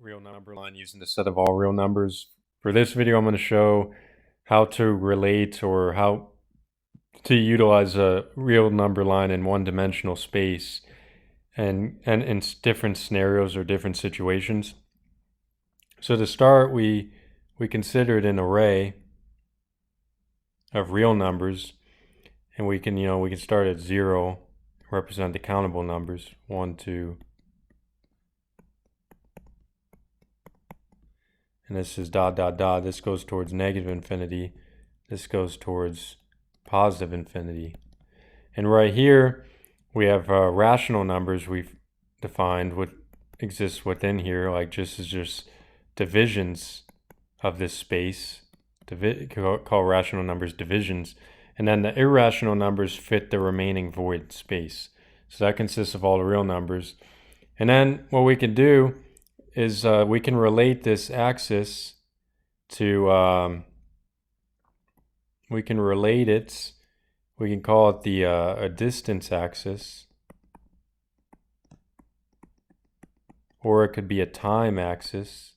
real number line using the set of all real numbers. For this video, I'm going to show how to relate or how to utilize a real number line in one-dimensional space and in different scenarios or different situations. So to start, we considered an array of real numbers, and we can start at 0, represent the countable numbers, 1, 2, and this is dot dot dot. This goes towards negative infinity. This goes towards positive infinity. And right here we have rational numbers we've defined what exists within here, like just divisions of this space. Call rational numbers divisions. And then the irrational numbers fit the remaining void space. So that consists of all the real numbers. And then what we can do is we can relate this axis to, we can call it a distance axis, or it could be a time axis,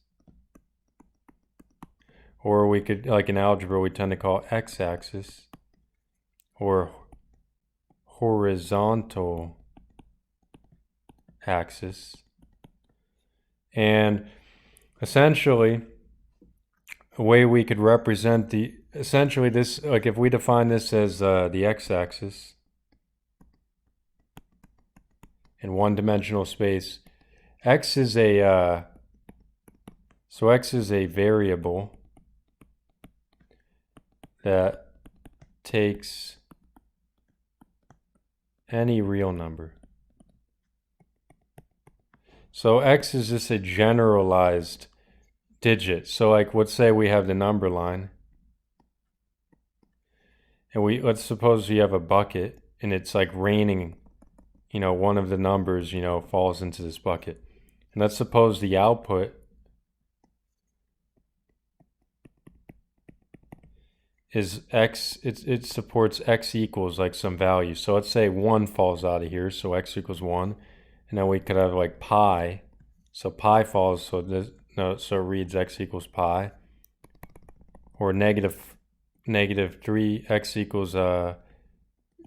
or we could, like in algebra, we tend to call x-axis, or horizontal axis. And essentially, a way we could represent this, like if we define this as the x-axis in one-dimensional space, x is a variable that takes any real number. So x is just a generalized digit. So like, let's say we have the number line, and let's suppose you have a bucket and it's like raining, one of the numbers, falls into this bucket. And let's suppose the output is x, it supports x equals like some value. So let's say 1 falls out of here, so x equals 1. And then we could have like pi. So pi falls, so it reads x equals pi. Or negative 3, x equals,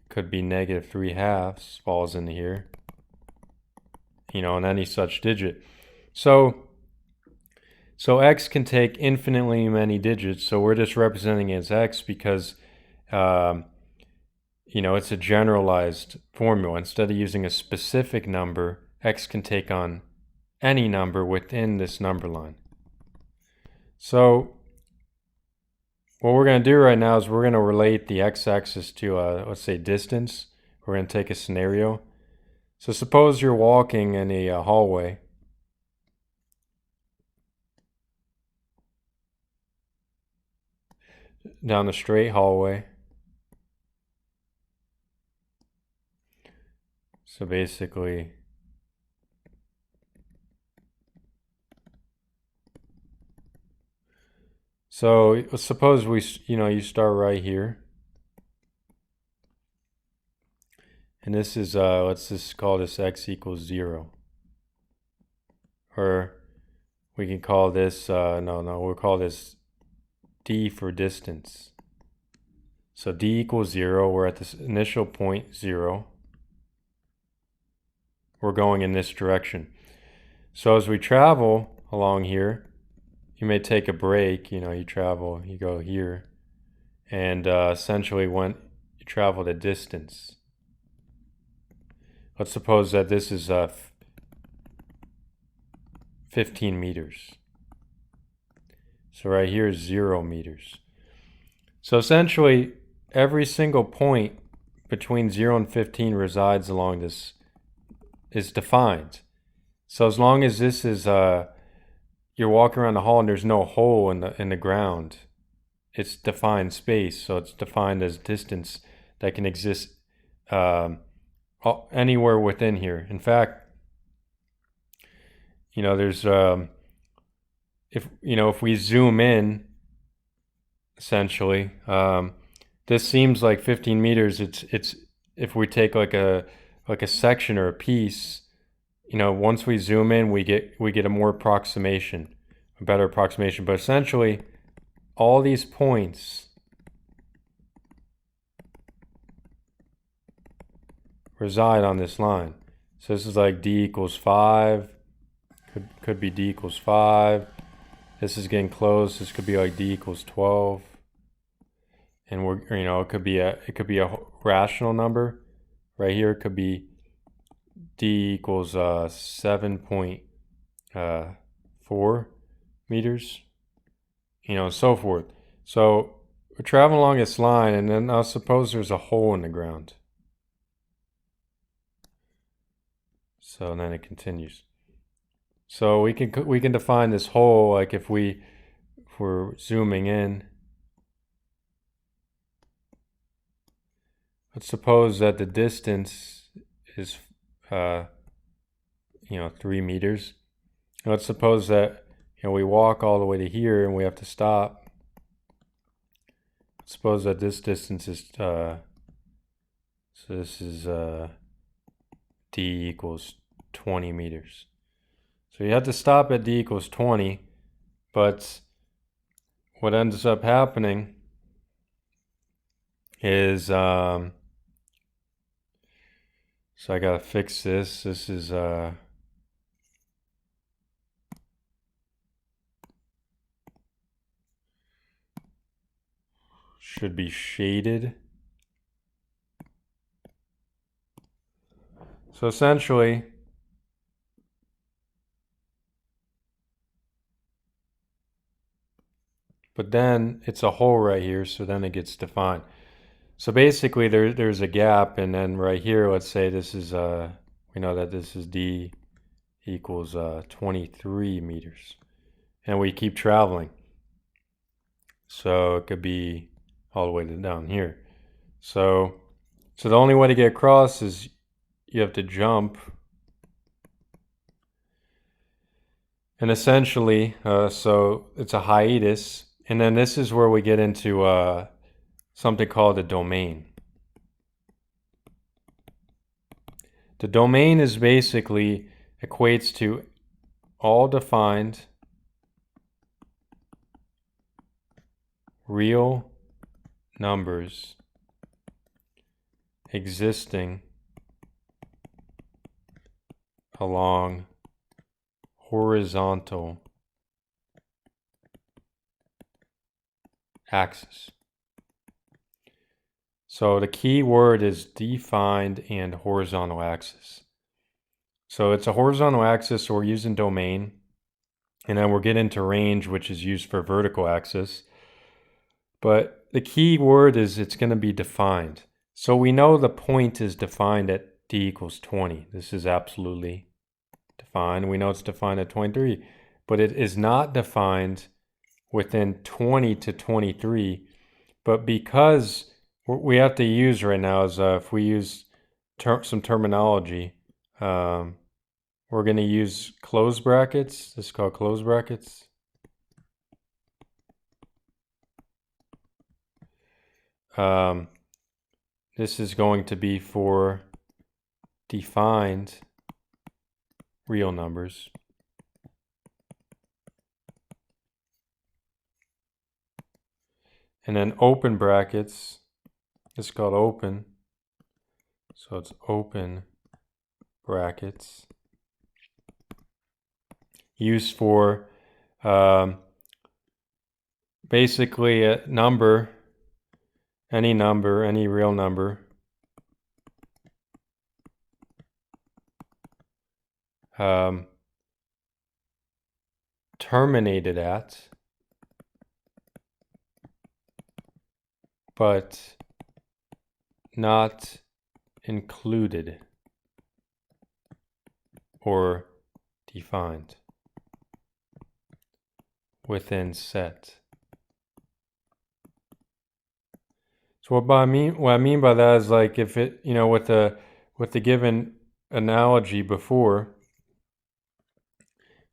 could be negative 3/2 falls into here. And any such digit. So x can take infinitely many digits. So we're just representing it as x because, it's a generalized formula. Instead of using a specific number, x can take on any number within this number line. So what we're going to do right now is we're going to relate the x-axis to, let's say, distance. We're going to take a scenario. So suppose you're walking in a hallway. Down the straight hallway. So basically, so suppose you start right here. And this is, let's just call this x equals 0. Or we can call this, we'll call this d for distance. So d equals 0, we're at this initial point 0. We're going in this direction. So as we travel along here, you may take a break, you travel, you go here, and essentially when you travel the distance. Let's suppose that this is 15 meters. So right here is 0 meters. So essentially, every single point between 0 and 15 resides along this, is defined. So as long as this is, you're walking around the hall and there's no hole in the ground, it's defined space. So it's defined as distance that can exist anywhere within here. In fact, there's if we zoom in, essentially, this seems like 15 meters. It's if we take like a section or a piece, once we zoom in, we get a more approximation, a better approximation. But essentially, all these points reside on this line. So this is like d equals 5. Could be d equals 5. This is getting close. This could be like d equals 12. And it could be a rational number. Right here, it could be d equals 7.4 meters, so forth. So we're traveling along this line, and then now suppose there's a hole in the ground. So then it continues. So we can define this hole, like if we're zooming in. Let's suppose that the distance is 3 meters. And let's suppose that we walk all the way to here and we have to stop. Suppose that this distance is so this is d equals 20 meters. So you have to stop at d equals 20, but what ends up happening is so I gotta fix this. This is should be shaded. So essentially, but then it's a hole right here, so then it gets defined. So basically there's a gap, and then right here, let's say this is we know that this is d equals 23 meters. And we keep traveling. So it could be all the way to down here. So the only way to get across is you have to jump. And essentially, so it's a hiatus. And then this is where we get into something called a domain. The domain is basically equates to all defined real numbers existing along horizontal axis. So the key word is defined and horizontal axis. So it's a horizontal axis, so we're using domain. And then we'll get into range, which is used for vertical axis. But the key word is it's going to be defined. So we know the point is defined at d equals 20. This is absolutely defined. We know it's defined at 23. But it is not defined within 20 to 23. But because what we have to use right now is if we use some terminology, we're going to use close brackets. This is called close brackets. This is going to be for defined real numbers. And then open brackets, this is called open. So it's open brackets. Used for basically a number, any real number, terminated at, but not included or defined within set. So what I mean by that is, like, if it, with the given analogy before,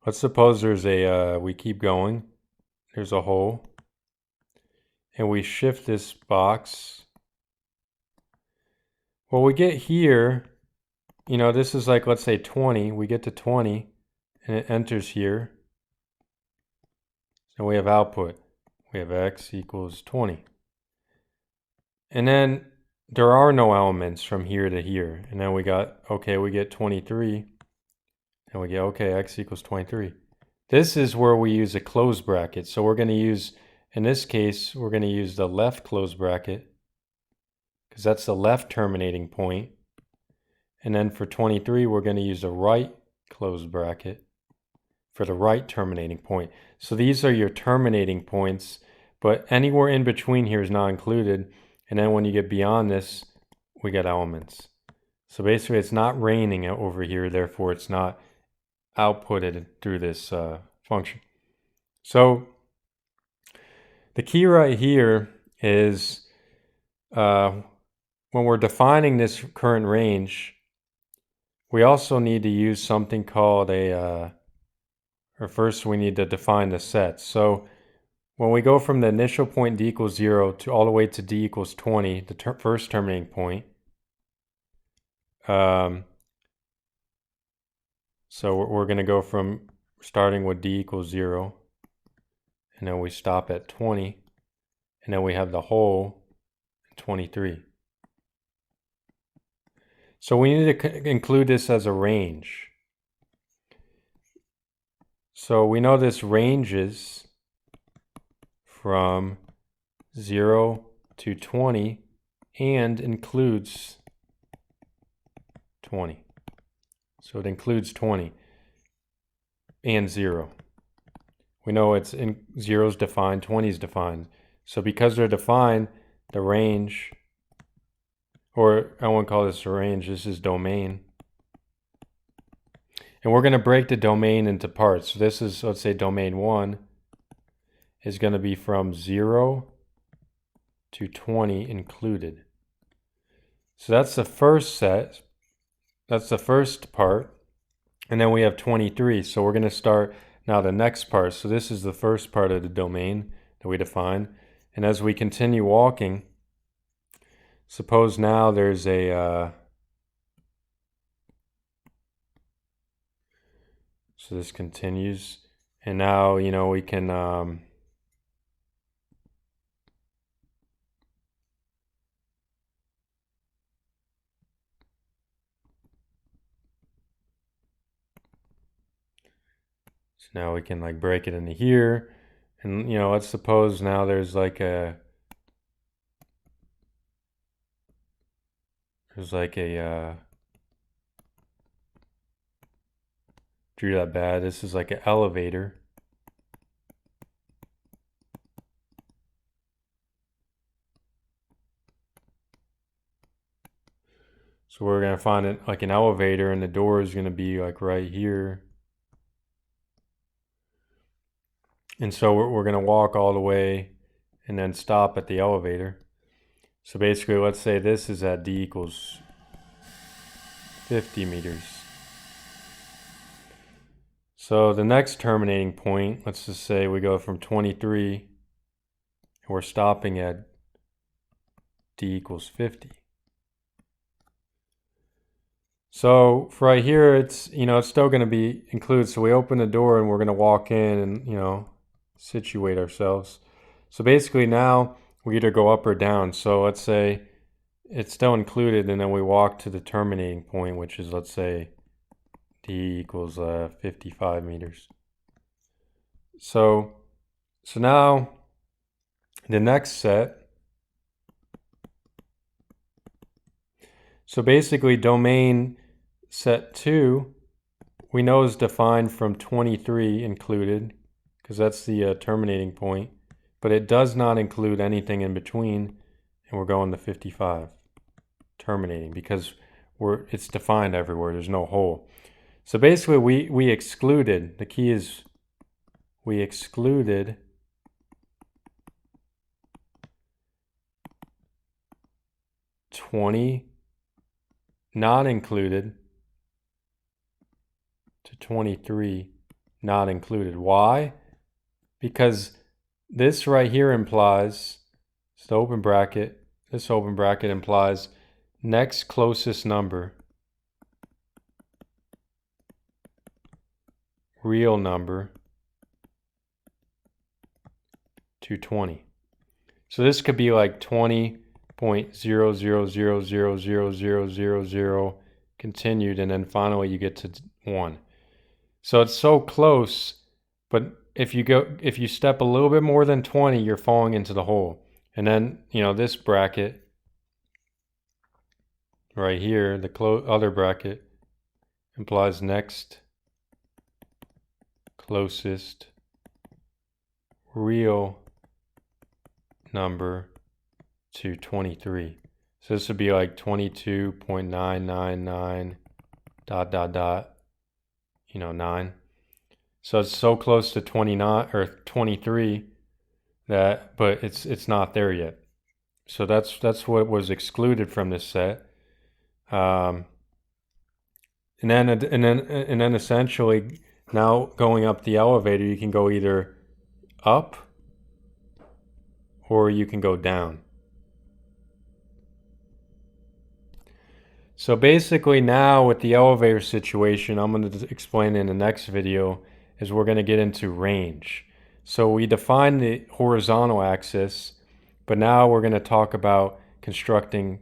let's suppose there's we keep going, there's a hole, and we shift this box. Well, we get here, this is like, let's say 20. We get to 20 and it enters here. So we have output. We have x equals 20. And then there are no elements from here to here. And then we get 23. And we get, okay, x equals 23. This is where we use a closed bracket. So we're going to use, in this case, we're going to use the left closed bracket because that's the left terminating point. And then for 23, we're going to use a right closed bracket for the right terminating point. So these are your terminating points, but anywhere in between here is not included. And then when you get beyond this, we get elements. So basically it's not raining over here, therefore it's not outputted through this function. So the key right here is when we're defining this current range, we also need to use something called or first we need to define the set. So when we go from the initial point d equals 0 to all the way to d equals 20, the first terminating point, so we're going to go from starting with d equals 0, and then we stop at 20, and then we have the whole 23. So we need to include this as a range. So we know this ranges from 0 to 20 and includes 20. So it includes 20 and 0. We know it's 0 is defined, 20 is defined. So because they're defined, the range, or I won't call this a range, this is domain. And we're going to break the domain into parts. So this is, let's say domain 1 is going to be from 0 to 20 included. So that's the first set. That's the first part. And then we have 23. So we're going to start now the next part. So this is the first part of the domain that we define. And as we continue walking, suppose now there's a so this continues, and now we can so now we can like break it into here, and let's suppose now there's like a drew that bad. This is like an elevator. So we're going to find it like an elevator, and the door is going to be like right here. And so we're going to walk all the way and then stop at the elevator. So basically, let's say this is at d equals 50 meters. So the next terminating point, let's just say we go from 23, and we're stopping at d equals 50. So for right here, it's it's still going to be included. So we open the door and we're going to walk in and situate ourselves. So basically now we either go up or down. So let's say it's still included, and then we walk to the terminating point, which is, let's say, d equals 55 meters. So now the next set. So basically domain set 2 we know is defined from 23 included, because that's the terminating point, but it does not include anything in between, and we're going to 55 terminating because it's defined everywhere. There's no hole. So basically we excluded, the key is we excluded (20) not included to 23 not included. Why? Because this right here implies, it's the open bracket, this open bracket implies next closest number real number to 20. So this could be like 20.000000000 continued, and then finally you get to 1. So it's so close, but if you step a little bit more than 20, you're falling into the hole. And then, this bracket right here, the other bracket, implies next closest real number to 23. So this would be like 22.999 ... 9. So it's so close to 29 or 23 but it's not there yet. So that's what was excluded from this set. And then essentially, now going up the elevator, you can go either up or you can go down. So basically now with the elevator situation, I'm going to explain in the next video, is we're going to get into range. So we define the horizontal axis, but now we're going to talk about getting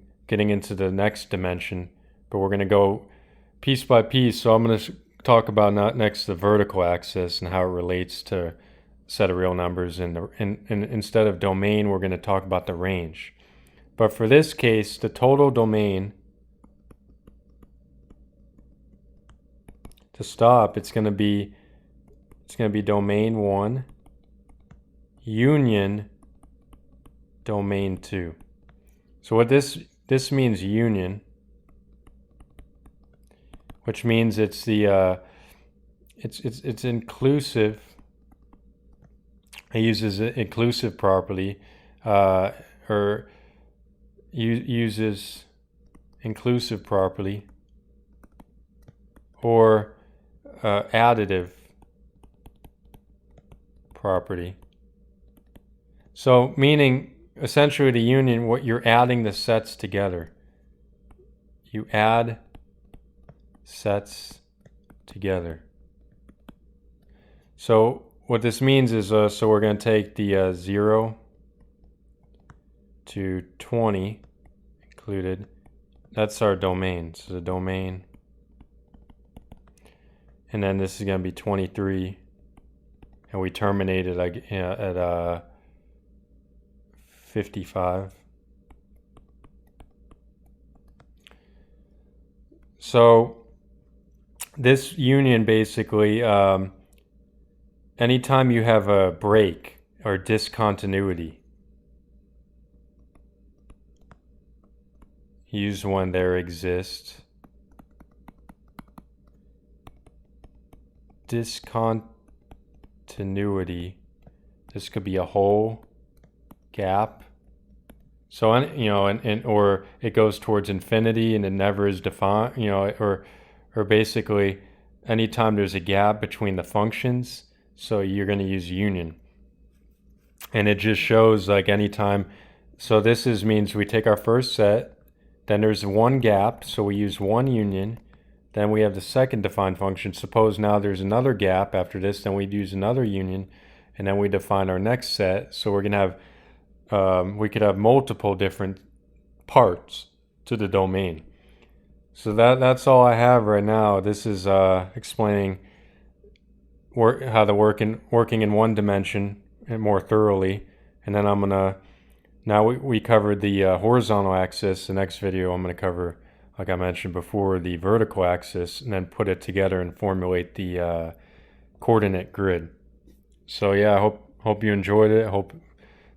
into the next dimension, but we're going to go piece by piece. So I'm going to talk about next the vertical axis and how it relates to a set of real numbers, and instead of domain, we're going to talk about the range. But for this case, the total domain, to stop, it's going to be domain 1 union domain 2. So what this means, union, which means it's the it's inclusive. It uses an inclusive property, or uses inclusive property, or additive property. So meaning essentially the union, what you're adding the sets together. You add sets together. So what this means is, so we're going to take the 0 to 20 included. That's our domain. So the domain. And then this is going to be 23. And we terminated at 55. So this union basically, anytime you have a break or discontinuity, use when there exists discontinuity. This could be a hole, gap. So, or it goes towards infinity and it never is defined, or basically anytime there's a gap between the functions, so you're going to use union. And it just shows like anytime. So this means we take our first set, then there's one gap, so we use one union. Then we have the second defined function. Suppose now there's another gap after this, then we'd use another union, and then we define our next set. So we're going to have, we could have multiple different parts to the domain. So that's all I have right now. This is explaining how the working in one dimension more thoroughly. And then I'm going to, now we covered the horizontal axis. The next video I'm going to cover, like I mentioned before, the vertical axis, and then put it together and formulate the coordinate grid. So yeah, I hope you enjoyed it. I hope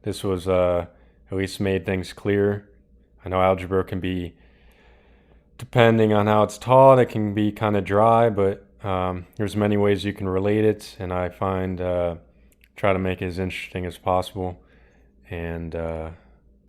this was at least made things clear. I know algebra can be, depending on how it's taught, it can be kind of dry, but there's many ways you can relate it, and I find try to make it as interesting as possible. And